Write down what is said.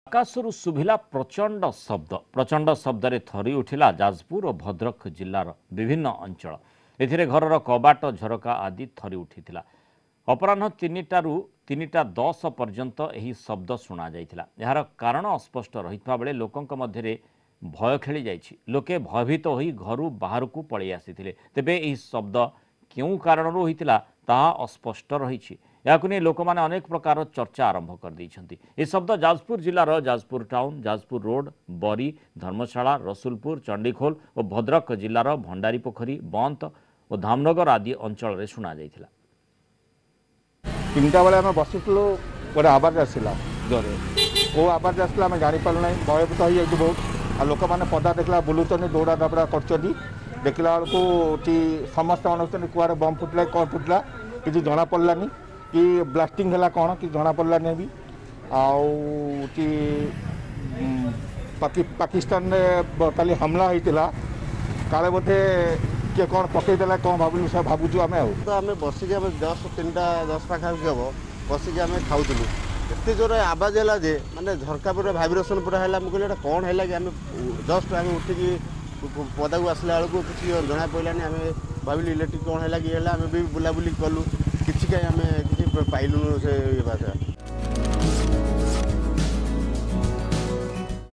आकाशरू शुभिला प्रचंड शब्द रे थरी उठिला जाजपुर और भद्रक जिल्लार विभिन्न अंचल एथिरे घरर कबाट झरका आदि थरी उठिथिला। अपराह्न 3टा 10 पर्यंत एही शब्द शुणा जाइथिला। यार कारण अस्पष्ट रहितबा बेले लोकंक मध्यरे भय खेली जाइछि। लोके भयभीत होई घरु बाहरकू पळि आसिथिले। तेबे एही शब्द केउ कारणरू होइतिला ताहा अस्पष्ट रहिछि। याकु नै लोकमाने अनेक प्रकार चर्चा आरंभ कर दैछन्ति। ए शब्द जाजपुर जिल्लार जाजपुर टाउन, जाजपुर रोड, बरी, धर्मशाला, रसुलपुर, चंडीखोल और भद्रक जिल्लार भंडारी पोखरी, बंत और धामनगर आदि अंचल रे शुणा जाइथिला। 3टा बेले आम बसिलु गोटे आवाज आसला जोरे वो आवाज आसला आम जापारू ना भयभूत हो जाए बहुत आ लोक मैंने पदा देखला बुलूचनी दौड़ा दाबड़ा कर देखला बेलू समस्त मन कुआरे बम फुटला कौन फुटला कि जना पड़ानी कि ब्लास्टिंग है कौन कि जना पड़ानी भी पाकिस्तान कल हमला होता काले बोधे किए कौन पकईदेला कौन भाविलु सब भावुँ आम तो आम बसिक जस्ट 3टा 10 पाखापाखि हम बसिक आम खाऊलु एत जोर आवाज है जे माने झरका पूरा भाइब्रेसन पूरा है मुझे कौन है कि आम जस्ट आम उठिकी पदा को आसला बेलू किसी जना पड़ानी आम भाविलु इलेक्ट्रिक कौन है कि आम भी बुलाबुली कलु कि आम किसी पाइलुनु से